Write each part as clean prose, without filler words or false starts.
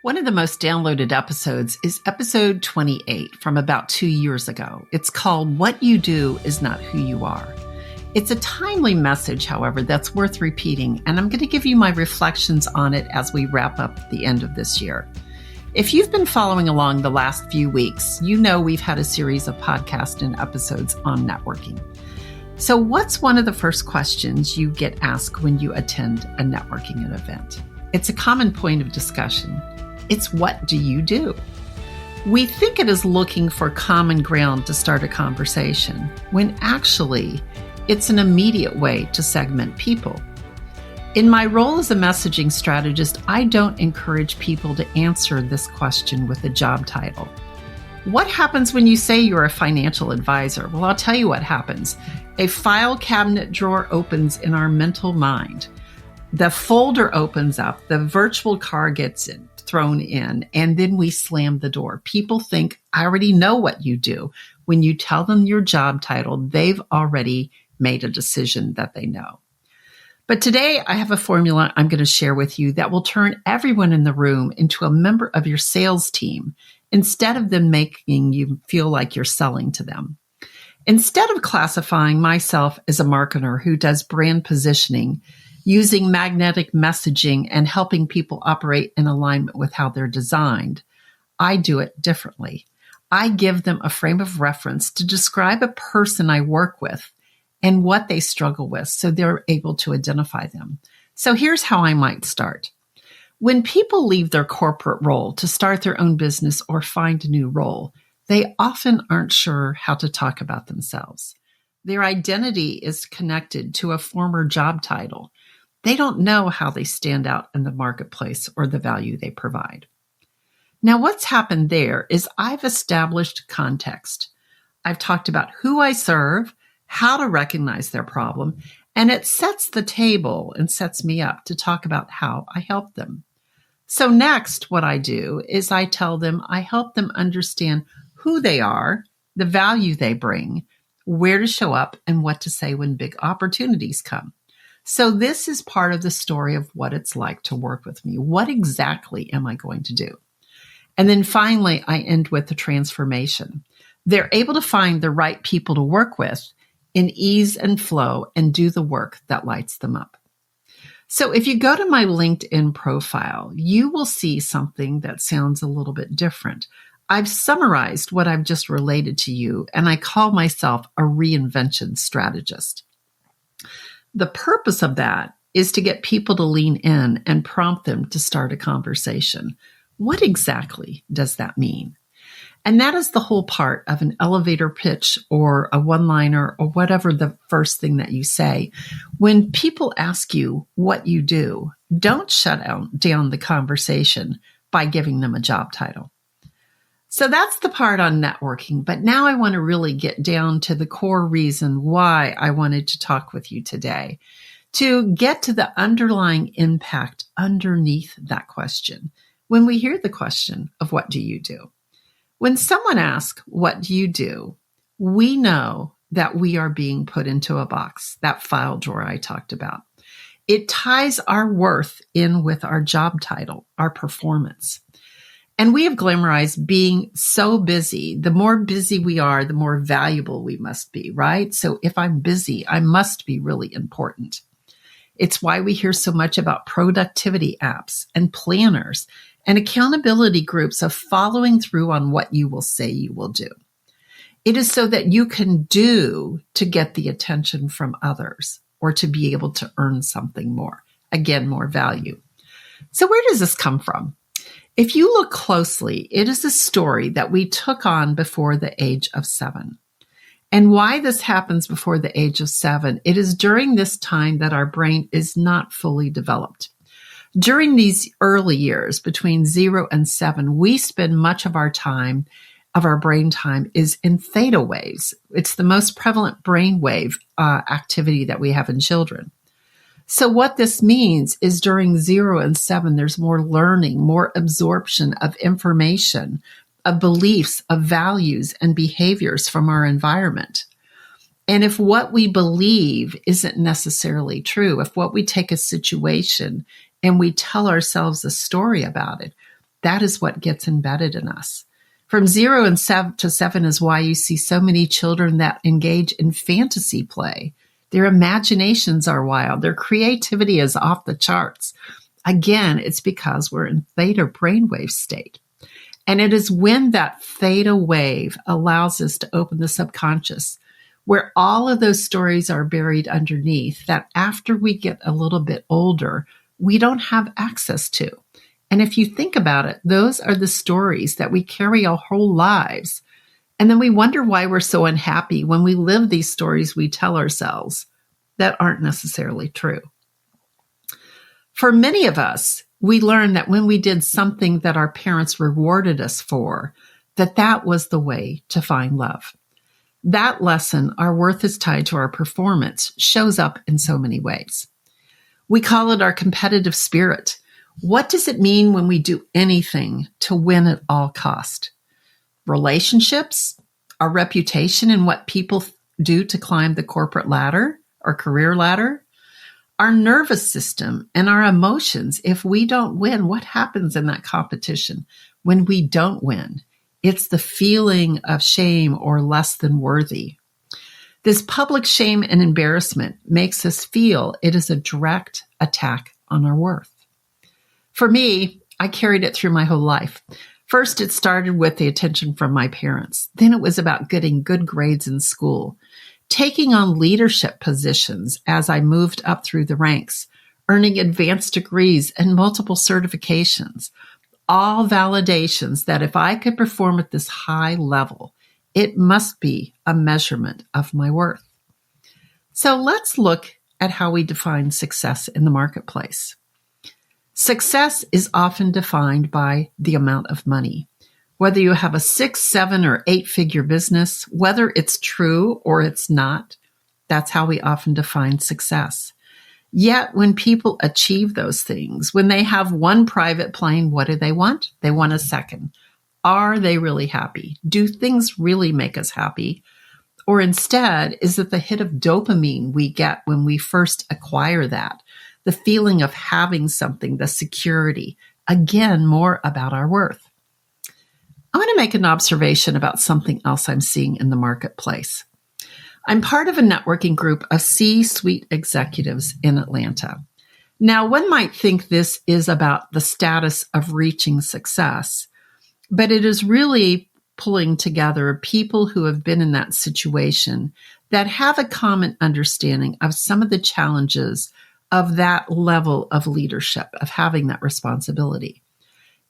One of the most downloaded episodes is episode 28 from about 2 years ago. It's called What You Do Is Not Who You Are. It's a timely message, however, that's worth repeating, and I'm going to give you my reflections on it as we wrap up at the end of this year. If you've been following along the last few weeks, you know we've had a series of podcasts and episodes on networking. So what's one of the first questions you get asked when you attend a networking event? It's a common point of discussion. It's what do you do? We think it is looking for common ground to start a conversation, when actually it's an immediate way to segment people. In my role as a messaging strategist, I don't encourage people to answer this question with a job title. What happens when you say you're a financial advisor? Well, I'll tell you what happens. A file cabinet drawer opens in our mental mind. The folder opens up, the virtual car gets thrown in, and then we slam the door. People think, I already know what you do. When you tell them your job title, they've already made a decision that they know. But today I have a formula I'm going to share with you that will turn everyone in the room into a member of your sales team instead of them making you feel like you're selling to them. Instead of classifying myself as a marketer who does brand positioning, using magnetic messaging and helping people operate in alignment with how they're designed, I do it differently. I give them a frame of reference to describe a person I work with and what they struggle with so they're able to identify them. So here's how I might start. When people leave their corporate role to start their own business or find a new role, they often aren't sure how to talk about themselves. Their identity is connected to a former job title. They don't know how they stand out in the marketplace or the value they provide. Now, what's happened there is I've established context. I've talked about who I serve, how to recognize their problem, and it sets the table and sets me up to talk about how I help them. So next, what I do is I tell them I help them understand who they are, the value they bring, where to show up, and what to say when big opportunities come. So this is part of the story of what it's like to work with me. What exactly am I going to do? And then finally, I end with the transformation. They're able to find the right people to work with in ease and flow and do the work that lights them up. So if you go to my LinkedIn profile, you will see something that sounds a little bit different. I've summarized what I've just related to you, and I call myself a reinvention strategist. The purpose of that is to get people to lean in and prompt them to start a conversation. What exactly does that mean? And that is the whole part of an elevator pitch or a one-liner or whatever the first thing that you say. When people ask you what you do, don't shut down the conversation by giving them a job title. So that's the part on networking. But now I want to really get down to the core reason why I wanted to talk with you today, to get to the underlying impact underneath that question. When we hear the question of what do you do? When someone asks, what do you do? We know that we are being put into a box, that file drawer I talked about. It ties our worth in with our job title, our performance. And we have glamorized being so busy. The more busy we are, the more valuable we must be, right? So if I'm busy, I must be really important. It's why we hear so much about productivity apps and planners and accountability groups of following through on what you will say you will do. It is so that you can do to get the attention from others or to be able to earn something more. Again, more value. So where does this come from? If you look closely, it is a story that we took on before the age of 7. And why this happens before the age of 7, it is during this time that our brain is not fully developed. During these early years, between 0 and 7, we spend much of our time, of our brain time, is in theta waves. It's the most prevalent brain wave activity that we have in children. So what this means is during 0 and 7, there's more learning, more absorption of information, of beliefs, of values and behaviors from our environment. And if what we believe isn't necessarily true, if what we take a situation and we tell ourselves a story about it, that is what gets embedded in us. From 0 to 7 is why you see so many children that engage in fantasy play. Their imaginations are wild. Their creativity is off the charts. Again, it's because we're in theta brainwave state. And it is when that theta wave allows us to open the subconscious, where all of those stories are buried underneath, that after we get a little bit older, we don't have access to. And if you think about it, those are the stories that we carry our whole lives. And then we wonder why we're so unhappy when we live these stories we tell ourselves that aren't necessarily true. For many of us, we learned that when we did something that our parents rewarded us for, that was the way to find love. That lesson, our worth is tied to our performance, shows up in so many ways. We call it our competitive spirit. What does it mean when we do anything to win at all cost? Relationships, our reputation, and what people do to climb the corporate ladder or career ladder, our nervous system and our emotions. If we don't win, what happens in that competition when we don't win? It's the feeling of shame or less than worthy. This public shame and embarrassment makes us feel it is a direct attack on our worth. For me, I carried it through my whole life. First, it started with the attention from my parents. Then it was about getting good grades in school, taking on leadership positions as I moved up through the ranks, earning advanced degrees and multiple certifications, all validations that if I could perform at this high level, it must be a measurement of my worth. So let's look at how we define success in the marketplace. Success is often defined by the amount of money. Whether you have a 6, 7, or 8-figure business, whether it's true or it's not, that's how we often define success. Yet when people achieve those things, when they have one private plane, what do they want? They want a second. Are they really happy? Do things really make us happy? Or instead, is it the hit of dopamine we get when we first acquire that? The feeling of having something, the security, again, more about our worth. I want to make an observation about something else I'm seeing in the marketplace. I'm part of a networking group of C-suite executives in Atlanta. Now, one might think this is about the status of reaching success, but it is really pulling together people who have been in that situation that have a common understanding of some of the challenges of that level of leadership, of having that responsibility.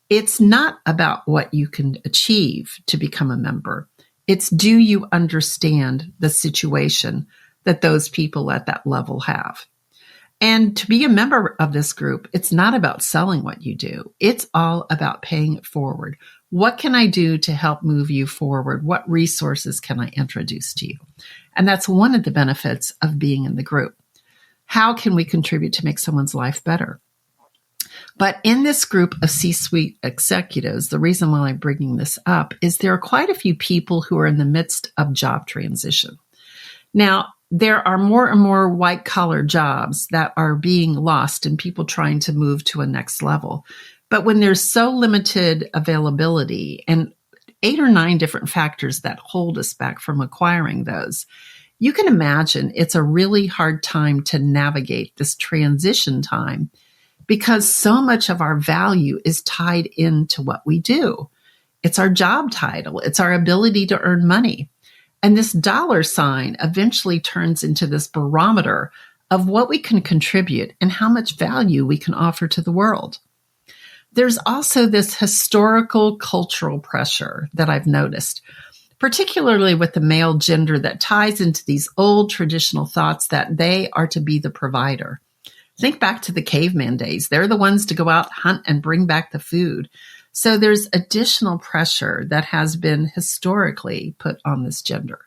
It's not about what you can achieve to become a member. It's, do you understand the situation that those people at that level have? And to be a member of this group, it's not about selling what you do. It's all about paying it forward. What can I do to help move you forward? What resources can I introduce to you? And that's one of the benefits of being in the group. How can we contribute to make someone's life better? But in this group of C-suite executives, the reason why I'm bringing this up is there are quite a few people who are in the midst of job transition. Now, there are more and more white-collar jobs that are being lost and people trying to move to a next level. But when there's so limited availability and 8 or 9 different factors that hold us back from acquiring those, you can imagine it's a really hard time to navigate this transition time because so much of our value is tied into what we do. It's our job title. It's our ability to earn money. And this dollar sign eventually turns into this barometer of what we can contribute and how much value we can offer to the world. There's also this historical cultural pressure that I've noticed, particularly with the male gender, that ties into these old traditional thoughts that they are to be the provider. Think back to the caveman days. They're the ones to go out, hunt, and bring back the food. So there's additional pressure that has been historically put on this gender.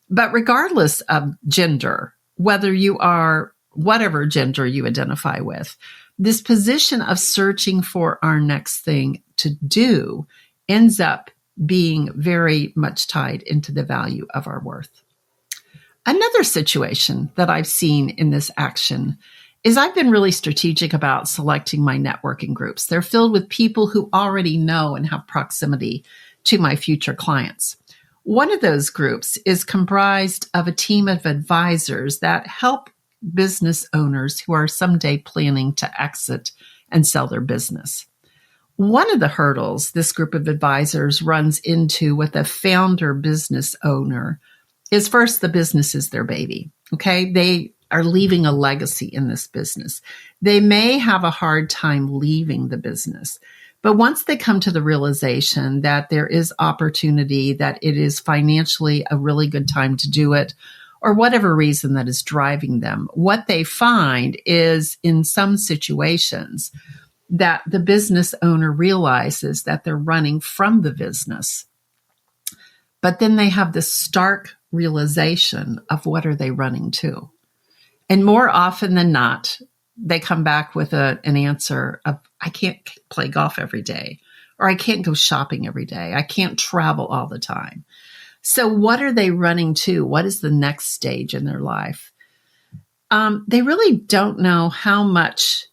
But regardless of gender, whether you are whatever gender you identify with, this position of searching for our next thing to do ends up being very much tied into the value of our worth. Another situation that I've seen in this action is I've been really strategic about selecting my networking groups. They're filled with people who already know and have proximity to my future clients. One of those groups is comprised of a team of advisors that help business owners who are someday planning to exit and sell their business. One of the hurdles this group of advisors runs into with a founder business owner is first, the business is their baby. Okay. They are leaving a legacy in this business. They may have a hard time leaving the business, but once they come to the realization that there is opportunity, that it is financially a really good time to do it, or whatever reason that is driving them, what they find is in some situations that the business owner realizes that they're running from the business, but then they have this stark realization of what are they running to. And more often than not, they come back with an answer of, I can't play golf every day, or I can't go shopping every day. I can't travel all the time. So what are they running to? What is the next stage in their life? They really don't know how much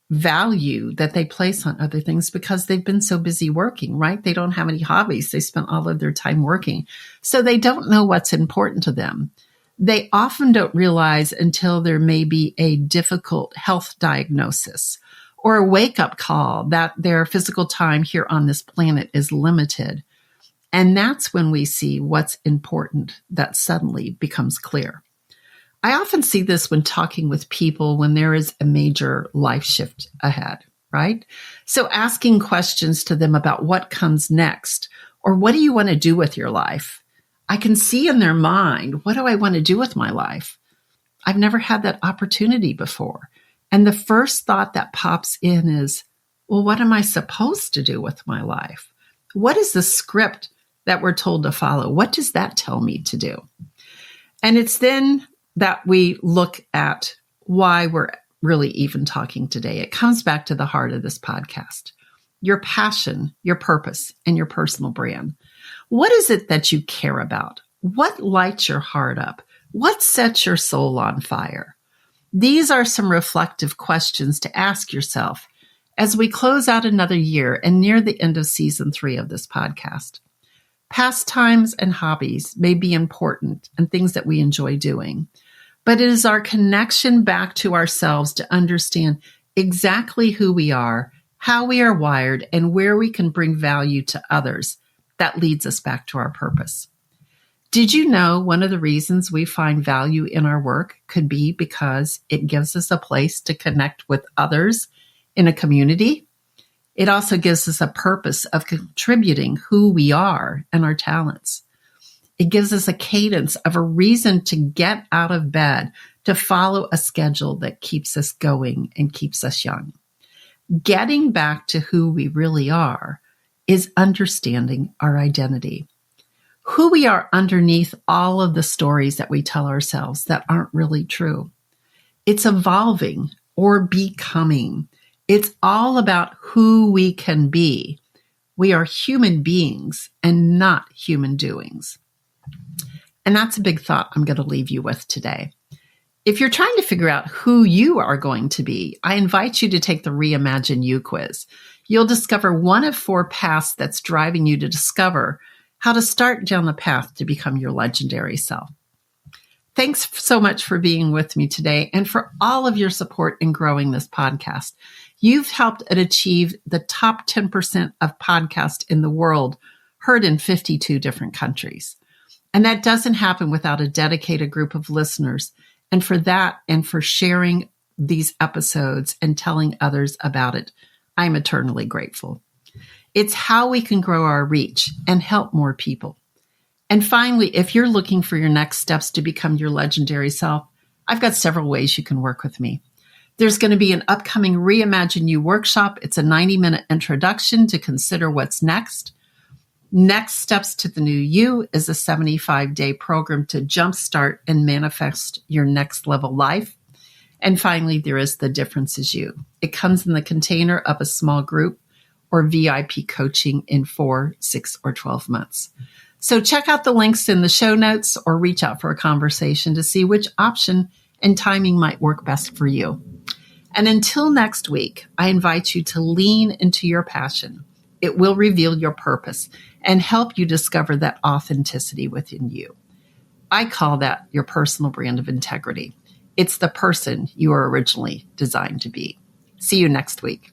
value that they place on other things because they've been so busy working, right? They don't have any hobbies. They spent all of their time working. So they don't know what's important to them. They often don't realize until there may be a difficult health diagnosis or a wake-up call that their physical time here on this planet is limited. And that's when we see what's important that suddenly becomes clear. I often see this when talking with people when there is a major life shift ahead, right? So asking questions to them about what comes next, or what do you want to do with your life? I can see in their mind, what do I want to do with my life? I've never had that opportunity before. And the first thought that pops in is, well, what am I supposed to do with my life? What is the script that we're told to follow? What does that tell me to do? And it's then that we look at why we're really even talking today. It comes back to the heart of this podcast, your passion, your purpose, and your personal brand. What is it that you care about? What lights your heart up? What sets your soul on fire? These are some reflective questions to ask yourself as we close out another year and near the end of season 3 of this podcast. Pastimes and hobbies may be important and things that we enjoy doing, but it is our connection back to ourselves to understand exactly who we are, how we are wired, and where we can bring value to others that leads us back to our purpose. Did you know one of the reasons we find value in our work could be because it gives us a place to connect with others in a community? It also gives us a purpose of contributing who we are and our talents. It gives us a cadence of a reason to get out of bed, to follow a schedule that keeps us going and keeps us young. Getting back to who we really are is understanding our identity. Who we are underneath all of the stories that we tell ourselves that aren't really true. It's evolving or becoming. It's all about who we can be. We are human beings and not human doings. And that's a big thought I'm going to leave you with today. If you're trying to figure out who you are going to be, I invite you to take the Reimagine You quiz. You'll discover one of 4 paths that's driving you to discover how to start down the path to become your legendary self. Thanks so much for being with me today and for all of your support in growing this podcast. You've helped it achieve the top 10% of podcasts in the world, heard in 52 different countries. And that doesn't happen without a dedicated group of listeners. And for that, and for sharing these episodes and telling others about it, I'm eternally grateful. It's how we can grow our reach and help more people. And finally, if you're looking for your next steps to become your legendary self, I've got several ways you can work with me. There's going to be an upcoming Reimagine You workshop. It's a 90-minute introduction to consider what's next. Next Steps to the New You is a 75-day program to jumpstart and manifest your next level life. And finally, there is The Difference Is You. It comes in the container of a small group or VIP coaching in 4, 6, or 12 months. So check out the links in the show notes or reach out for a conversation to see which option and timing might work best for you. And until next week, I invite you to lean into your passion. It will reveal your purpose and help you discover that authenticity within you. I call that your personal brand of integrity. It's the person you were originally designed to be. See you next week.